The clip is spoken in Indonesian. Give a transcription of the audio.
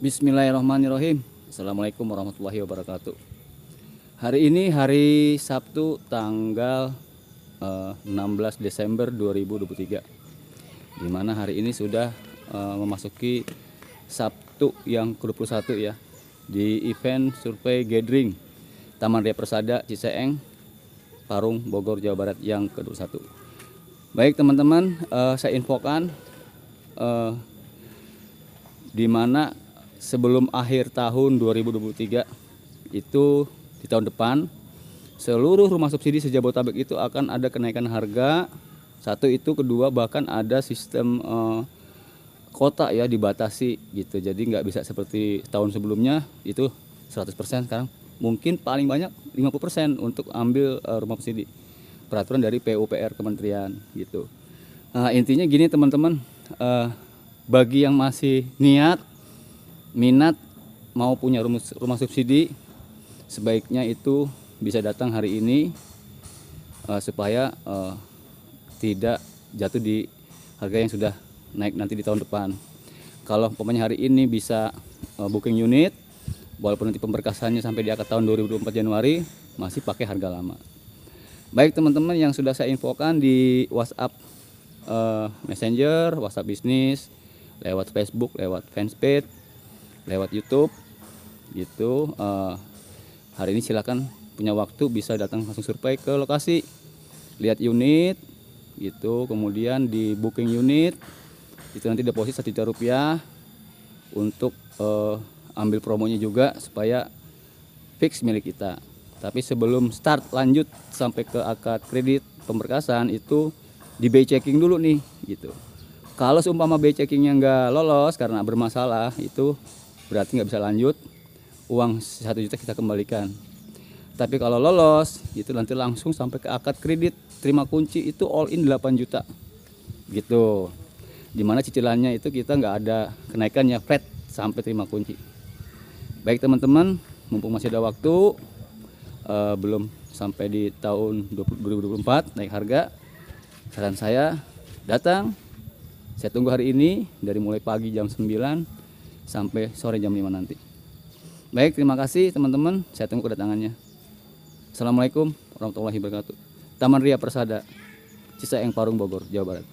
Bismillahirrahmanirrahim. Assalamualaikum warahmatullahi wabarakatuh. Hari ini hari Sabtu tanggal 16 Desember 2023. Di mana hari ini sudah memasuki Sabtu yang ke-21 ya. Di event survei gathering Taman Ria Persada Ciseeng, Parung, Bogor, Jawa Barat yang ke-21. Baik teman-teman, saya infokan di mana sebelum akhir tahun 2023 itu di tahun depan seluruh rumah subsidi se-Jabodetabek itu akan ada kenaikan harga. Satu itu, kedua bahkan ada sistem kota ya dibatasi gitu. Jadi nggak bisa seperti tahun sebelumnya itu 100%, sekarang mungkin paling banyak 50% untuk ambil rumah subsidi. Peraturan dari PUPR Kementerian gitu. Intinya gini teman-teman, bagi yang masih minat mau punya rumah subsidi, sebaiknya itu bisa datang hari ini supaya tidak jatuh di harga yang sudah naik nanti di tahun depan. Kalau umpamanya hari ini bisa booking unit, walaupun nanti pemberkasannya sampai di akhir tahun 2024 Januari masih pakai harga lama. Baik teman-teman, yang sudah saya infokan di WhatsApp Messenger, WhatsApp bisnis, lewat Facebook, lewat fanpage, lewat YouTube gitu. Hari ini silakan punya waktu bisa datang langsung survei ke lokasi, lihat unit gitu, kemudian di booking unit itu nanti deposit 1 juta rupiah untuk ambil promonya juga supaya fix milik kita. Tapi sebelum start lanjut sampai ke akad kredit pemberkasan itu di BI checking dulu nih gitu. Kalau seumpama BI checkingnya nggak lolos karena bermasalah, itu berarti nggak bisa lanjut, uang 1 juta kita kembalikan. Tapi kalau lolos itu nanti langsung sampai ke akad kredit, terima kunci itu all in 8 juta gitu. Dimana cicilannya itu kita nggak ada kenaikannya, flat sampai terima kunci. Baik teman-teman, mumpung masih ada waktu, belum sampai di tahun 2024 naik harga, saran saya datang. Saya tunggu hari ini dari mulai pagi jam 9 sampai sore jam 5 nanti. Baik, terima kasih teman-teman, saya tunggu kedatangannya. Assalamualaikum warahmatullahi wabarakatuh. Taman Ria Persada, Ciseeng, Parung, Bogor, Jawa Barat.